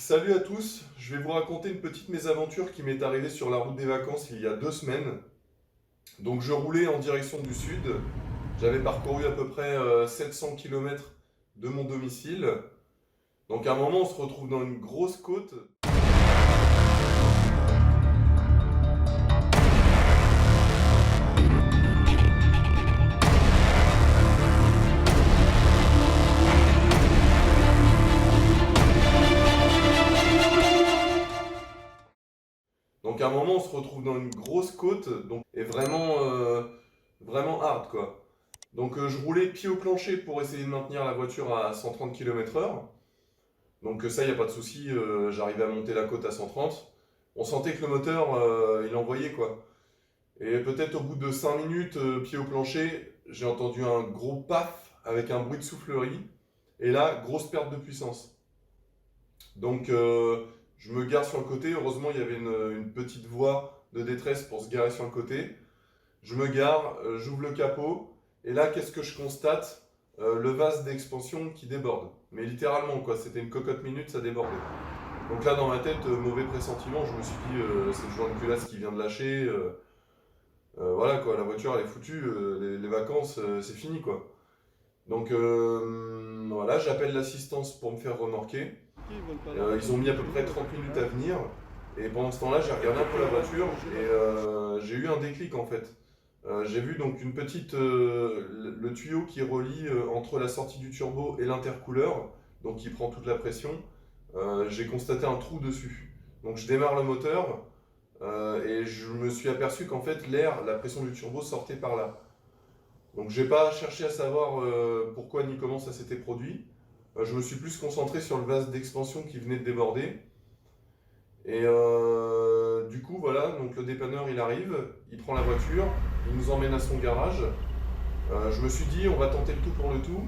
Salut à tous, je vais vous raconter une petite mésaventure qui m'est arrivée sur la route des vacances il y a 2 semaines. Donc je roulais en direction du sud, j'avais parcouru à peu près 700 km de mon domicile. Donc à un moment on se retrouve dans une grosse côte. Donc à un moment on se retrouve dans une grosse côte, donc et vraiment hard quoi. Donc je roulais pied au plancher pour essayer de maintenir la voiture à 130 km/h. Donc ça, il n'y a pas de souci, j'arrivais à monter la côte à 130. On sentait que le moteur, il envoyait quoi. Et peut-être au bout de 5 minutes, pied au plancher, j'ai entendu un gros paf avec un bruit de soufflerie. Et là, grosse perte de puissance. Donc je me gare sur le côté. Heureusement, il y avait une petite voie de détresse pour se garer sur le côté. Je me gare, j'ouvre le capot. Et là, qu'est-ce que je constate? Le vase d'expansion qui déborde. Mais littéralement, quoi. C'était une cocotte minute, ça débordait. Donc là, dans ma tête, mauvais pressentiment. Je me suis dit, c'est le joint de culasse qui vient de lâcher. Voilà, quoi. La voiture, elle est foutue. Les vacances, c'est fini, quoi. Donc voilà, j'appelle l'assistance pour me faire remorquer. Ils ont mis à peu près 30 minutes à venir. Et pendant ce temps-là, j'ai regardé un peu la voiture et j'ai eu un déclic en fait. J'ai vu donc le tuyau qui relie entre la sortie du turbo et l'intercooleur, donc qui prend toute la pression. J'ai constaté un trou dessus. Donc je démarre le moteur et je me suis aperçu qu'en fait la pression du turbo sortait par là. Donc j'ai pas cherché à savoir pourquoi ni comment ça s'était produit. Je me suis plus concentré sur le vase d'expansion qui venait de déborder. Et du coup, voilà, donc le dépanneur il arrive, il prend la voiture, il nous emmène à son garage. Je me suis dit, on va tenter le tout pour le tout.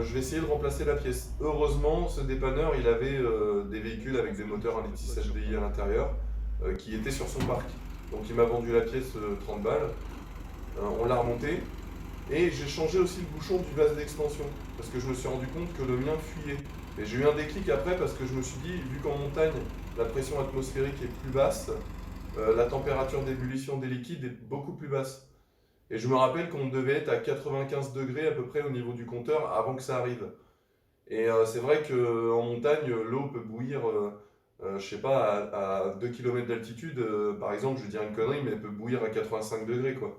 Je vais essayer de remplacer la pièce. Heureusement, ce dépanneur il avait des véhicules avec des moteurs 1.6 HDI à l'intérieur qui étaient sur son parc. Donc il m'a vendu la pièce 30 balles. On l'a remonté. Et j'ai changé aussi le bouchon du vase d'expansion parce que je me suis rendu compte que le mien fuyait. Et j'ai eu un déclic après parce que je me suis dit, vu qu'en montagne, la pression atmosphérique est plus basse, la température d'ébullition des liquides est beaucoup plus basse. Et je me rappelle qu'on devait être à 95 degrés à peu près au niveau du compteur avant que ça arrive. Et c'est vrai qu'en montagne, l'eau peut bouillir, je sais pas, à 2 km d'altitude, par exemple, je vais dire une connerie, mais elle peut bouillir à 85 degrés quoi.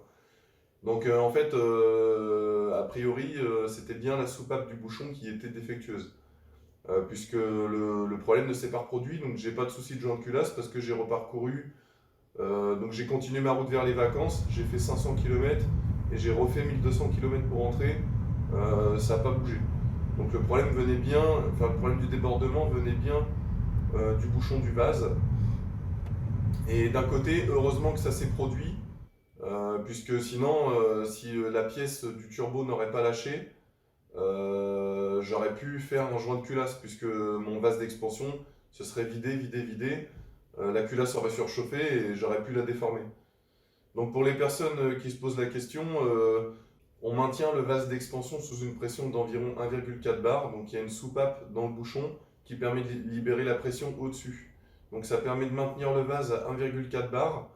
Donc en fait, a priori, c'était bien la soupape du bouchon qui était défectueuse. Puisque le problème ne s'est pas reproduit, donc j'ai pas de souci de joint de culasse parce que j'ai reparcouru. Donc j'ai continué ma route vers les vacances, j'ai fait 500 km et j'ai refait 1200 km pour rentrer. Ça n'a pas bougé. Donc le problème venait bien, enfin le problème du débordement venait bien du bouchon du vase. Et d'un côté, heureusement que ça s'est produit. Puisque sinon, si la pièce du turbo n'aurait pas lâché, j'aurais pu faire un joint de culasse, puisque mon vase d'expansion se serait vidé. La culasse aurait surchauffé et j'aurais pu la déformer. Donc pour les personnes qui se posent la question, on maintient le vase d'expansion sous une pression d'environ 1,4 bar. Donc il y a une soupape dans le bouchon qui permet de libérer la pression au-dessus. Donc ça permet de maintenir le vase à 1,4 bar.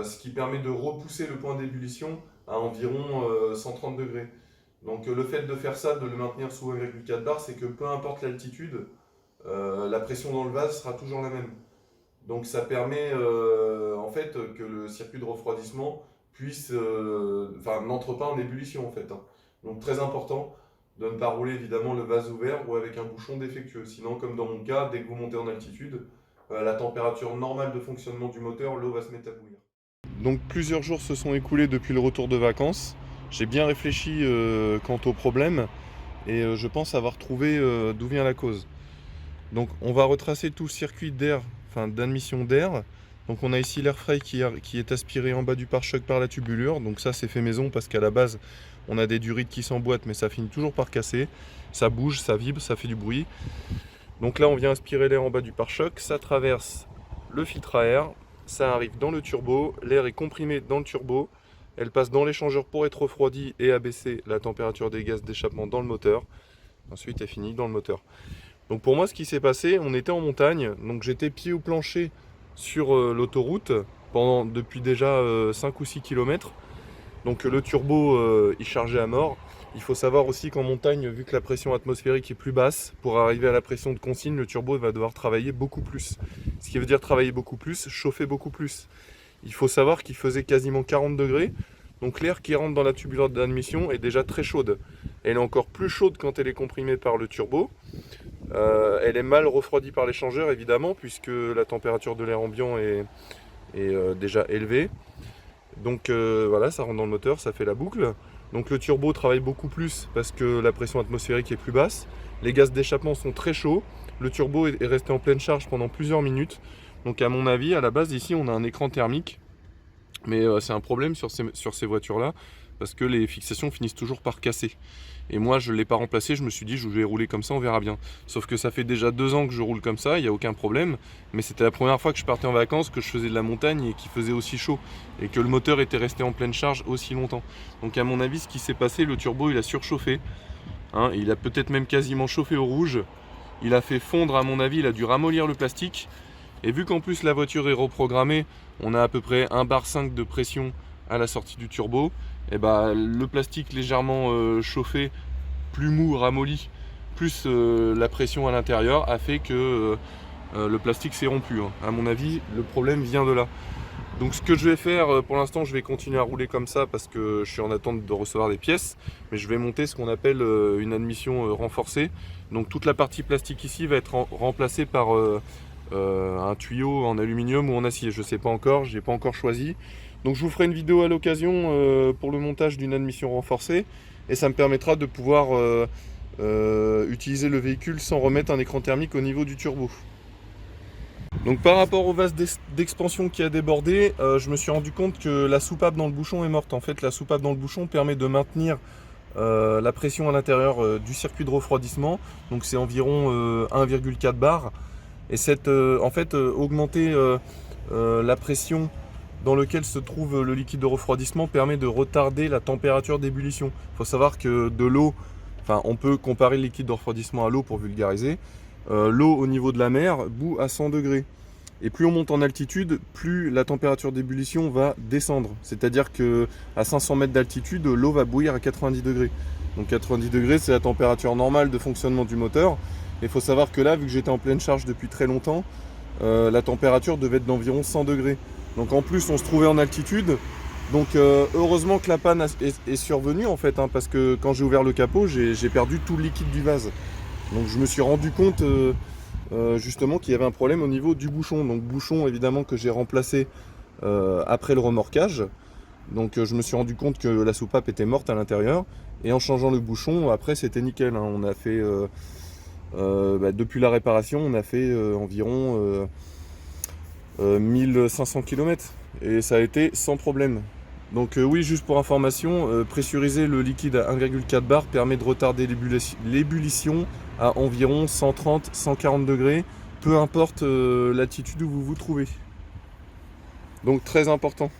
Ce qui permet de repousser le point d'ébullition à environ 130 degrés. Donc le fait de faire ça, de le maintenir sous 1,4 bar, c'est que peu importe l'altitude, la pression dans le vase sera toujours la même. Donc ça permet en fait que le circuit de refroidissement n'entre pas en ébullition en fait, hein. Donc très important de ne pas rouler évidemment le vase ouvert ou avec un bouchon défectueux. Sinon, comme dans mon cas, dès que vous montez en altitude, la température normale de fonctionnement du moteur, l'eau va se mettre à bouillir. Donc plusieurs jours se sont écoulés depuis le retour de vacances. J'ai bien réfléchi quant au problème et je pense avoir trouvé d'où vient la cause. Donc on va retracer tout le circuit d'air, enfin d'admission d'air. Donc on a ici l'air frais qui est aspiré en bas du pare-choc par la tubulure. Donc ça c'est fait maison parce qu'à la base on a des durites qui s'emboîtent mais ça finit toujours par casser. Ça bouge, ça vibre, ça fait du bruit. Donc là on vient aspirer l'air en bas du pare-choc, ça traverse le filtre à air, ça arrive dans le turbo, l'air est comprimé dans le turbo, elle passe dans l'échangeur pour être refroidie et abaisser la température des gaz d'échappement dans le moteur. Ensuite elle finit dans le moteur. Donc pour moi, ce qui s'est passé, on était en montagne, donc j'étais pied au plancher sur l'autoroute depuis déjà 5 ou 6 km. Donc le turbo, il chargeait à mort. Il faut savoir aussi qu'en montagne, vu que la pression atmosphérique est plus basse, pour arriver à la pression de consigne, le turbo va devoir travailler beaucoup plus. Ce qui veut dire travailler beaucoup plus, chauffer beaucoup plus. Il faut savoir qu'il faisait quasiment 40 degrés, donc l'air qui rentre dans la tubulaire d'admission est déjà très chaude. Elle est encore plus chaude quand elle est comprimée par le turbo. Elle est mal refroidie par l'échangeur évidemment, puisque la température de l'air ambiant est déjà élevée. Donc voilà, ça rentre dans le moteur, ça fait la boucle. Donc le turbo travaille beaucoup plus parce que la pression atmosphérique est plus basse. Les gaz d'échappement sont très chauds. Le turbo est resté en pleine charge pendant plusieurs minutes. Donc à mon avis, à la base ici, on a un écran thermique. Mais c'est un problème sur ces voitures-là parce que les fixations finissent toujours par casser. Et moi, je ne l'ai pas remplacé, je me suis dit, je vais rouler comme ça, on verra bien. Sauf que ça fait déjà 2 ans que je roule comme ça, il n'y a aucun problème. Mais c'était la première fois que je partais en vacances, que je faisais de la montagne et qu'il faisait aussi chaud. Et que le moteur était resté en pleine charge aussi longtemps. Donc à mon avis, ce qui s'est passé, le turbo, il a surchauffé. Hein, il a peut-être même quasiment chauffé au rouge. Il a fait fondre, à mon avis, il a dû ramollir le plastique. Et vu qu'en plus la voiture est reprogrammée, on a à peu près 1,5 bar de pression à la sortie du turbo. Et bah, le plastique légèrement chauffé, plus mou, ramolli, plus la pression à l'intérieur a fait que le plastique s'est rompu. Hein. À mon avis, le problème vient de là. Donc ce que je vais faire, pour l'instant, je vais continuer à rouler comme ça parce que je suis en attente de recevoir des pièces. Mais je vais monter ce qu'on appelle une admission renforcée. Donc toute la partie plastique ici va être remplacée par un tuyau en aluminium ou en acier. Je ne sais pas encore, je n'ai pas encore choisi. Donc je vous ferai une vidéo à l'occasion pour le montage d'une admission renforcée. Et ça me permettra de pouvoir utiliser le véhicule sans remettre un écran thermique au niveau du turbo. Donc par rapport au vase d'expansion qui a débordé, je me suis rendu compte que la soupape dans le bouchon est morte. En fait, la soupape dans le bouchon permet de maintenir la pression à l'intérieur du circuit de refroidissement. Donc c'est environ 1,4 bar. Et augmenter la pression dans laquelle se trouve le liquide de refroidissement permet de retarder la température d'ébullition. Il faut savoir que de l'eau, on peut comparer le liquide de refroidissement à l'eau pour vulgariser. L'eau au niveau de la mer bout à 100 degrés. Et plus on monte en altitude, plus la température d'ébullition va descendre. C'est-à-dire qu'à 500 mètres d'altitude, l'eau va bouillir à 90 degrés. Donc 90 degrés, c'est la température normale de fonctionnement du moteur. Il faut savoir que là, vu que j'étais en pleine charge depuis très longtemps, la température devait être d'environ 100 degrés. Donc en plus, on se trouvait en altitude. Donc heureusement que la panne est survenue en fait, hein, parce que quand j'ai ouvert le capot, j'ai perdu tout le liquide du vase. Donc je me suis rendu compte justement qu'il y avait un problème au niveau du bouchon. Donc bouchon évidemment que j'ai remplacé après le remorquage. Donc je me suis rendu compte que la soupape était morte à l'intérieur. Et en changeant le bouchon, après c'était nickel. Hein. On a fait, depuis la réparation, on a fait environ 1500 km. Et ça a été sans problème. Donc oui, juste pour information, pressuriser le liquide à 1,4 bar permet de retarder l'ébullition à environ 130-140 degrés, peu importe l'altitude où vous vous trouvez. Donc très important.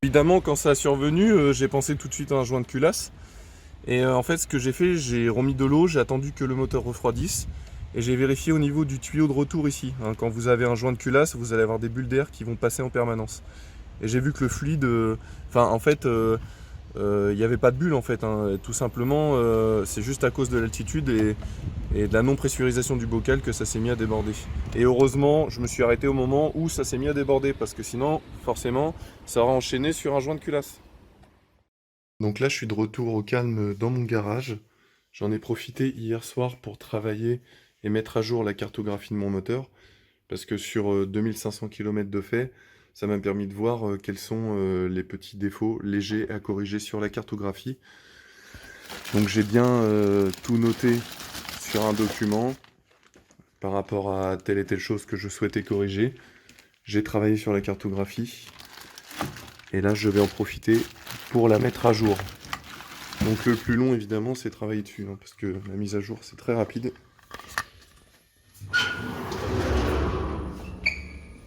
Évidemment, quand ça a survenu, j'ai pensé tout de suite à un joint de culasse. Et en fait, ce que j'ai fait, j'ai remis de l'eau, j'ai attendu que le moteur refroidisse. Et j'ai vérifié au niveau du tuyau de retour ici. Hein, quand vous avez un joint de culasse, vous allez avoir des bulles d'air qui vont passer en permanence. Et j'ai vu que le fluide, il n'y avait pas de bulle en fait, hein. Tout simplement, c'est juste à cause de l'altitude et de la non-pressurisation du bocal que ça s'est mis à déborder. Et heureusement, je me suis arrêté au moment où ça s'est mis à déborder, parce que sinon, forcément, ça aurait enchaîné sur un joint de culasse. Donc là, je suis de retour au calme dans mon garage. J'en ai profité hier soir pour travailler et mettre à jour la cartographie de mon moteur, parce que sur 2500 km de fait, ça m'a permis de voir quels sont les petits défauts légers à corriger sur la cartographie. Donc j'ai bien tout noté sur un document par rapport à telle et telle chose que je souhaitais corriger. J'ai travaillé sur la cartographie et là je vais en profiter pour la mettre à jour. Donc le plus long évidemment c'est travailler dessus, hein, parce que la mise à jour c'est très rapide.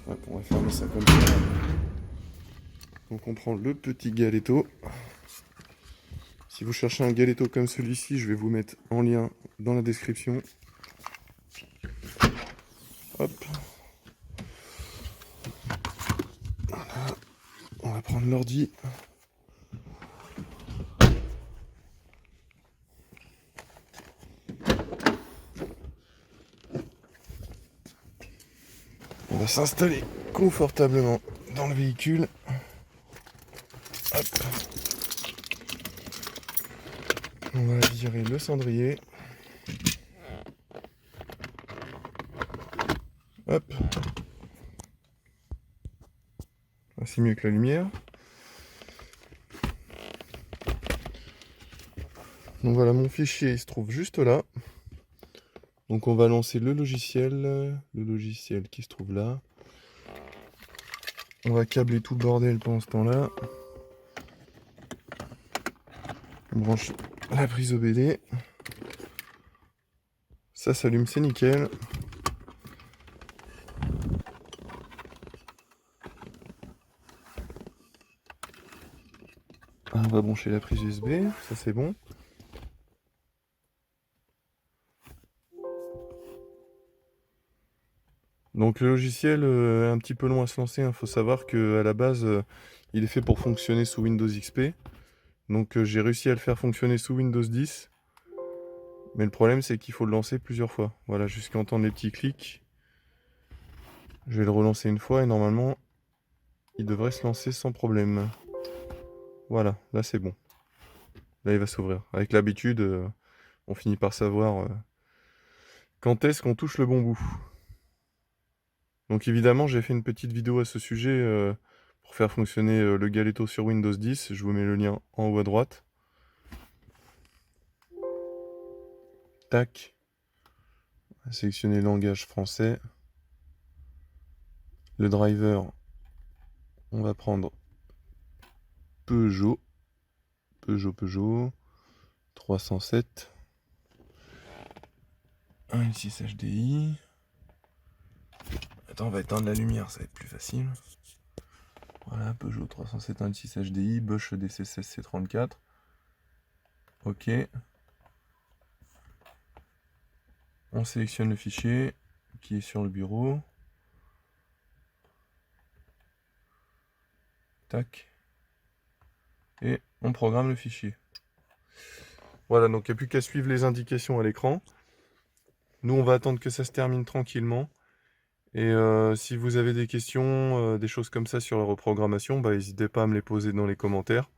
Hop, on va fermer ça comme ça. Donc on prend le petit Galetto. Si vous cherchez un Galetto comme celui-ci, je vais vous mettre en lien dans la description. Hop. Voilà. On va prendre l'ordi. On va s'installer confortablement dans le véhicule. Hop. On va virer le cendrier. Hop. C'est mieux que la lumière. Donc voilà, mon fichier il se trouve juste là. Donc on va lancer le logiciel qui se trouve là. On va câbler tout le bordel pendant ce temps-là. On branche la prise OBD. Ça s'allume, c'est nickel. On va brancher la prise USB, ça c'est bon. Donc le logiciel est un petit peu long à se lancer, il faut savoir qu'à la base il est fait pour fonctionner sous Windows XP. Donc j'ai réussi à le faire fonctionner sous Windows 10. Mais le problème c'est qu'il faut le lancer plusieurs fois. Voilà, jusqu'à entendre les petits clics. Je vais le relancer une fois et normalement il devrait se lancer sans problème. Voilà, là c'est bon. Là il va s'ouvrir. Avec l'habitude, on finit par savoir quand est-ce qu'on touche le bon bout. Donc évidemment, j'ai fait une petite vidéo à ce sujet pour faire fonctionner le Galeto sur Windows 10. Je vous mets le lien en haut à droite. Tac. On va sélectionner le langage français. Le driver, on va prendre Peugeot 307. 1.6 HDI. Attends, on va éteindre la lumière, ça va être plus facile. Voilà, Peugeot 307 1.6 HDI, Bosch DC16C34. Ok. On sélectionne le fichier qui est sur le bureau. Tac. Et on programme le fichier. Voilà, donc il n'y a plus qu'à suivre les indications à l'écran. Nous, on va attendre que ça se termine tranquillement. Et si vous avez des questions, des choses comme ça sur la reprogrammation, bah, n'hésitez pas à me les poser dans les commentaires.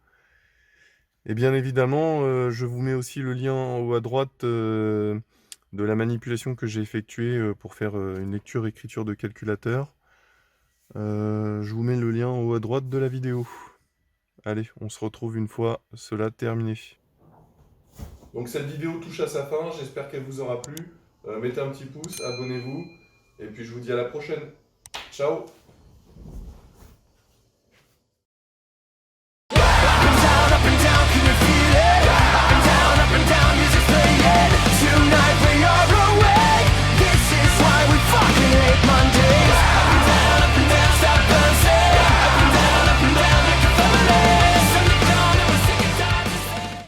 Et bien évidemment, je vous mets aussi le lien en haut à droite de la manipulation que j'ai effectuée pour faire une lecture-écriture de calculateur. Je vous mets le lien en haut à droite de la vidéo. Allez, on se retrouve une fois cela terminé. Donc cette vidéo touche à sa fin, j'espère qu'elle vous aura plu. Mettez un petit pouce, abonnez-vous, et puis je vous dis à la prochaine. Ciao!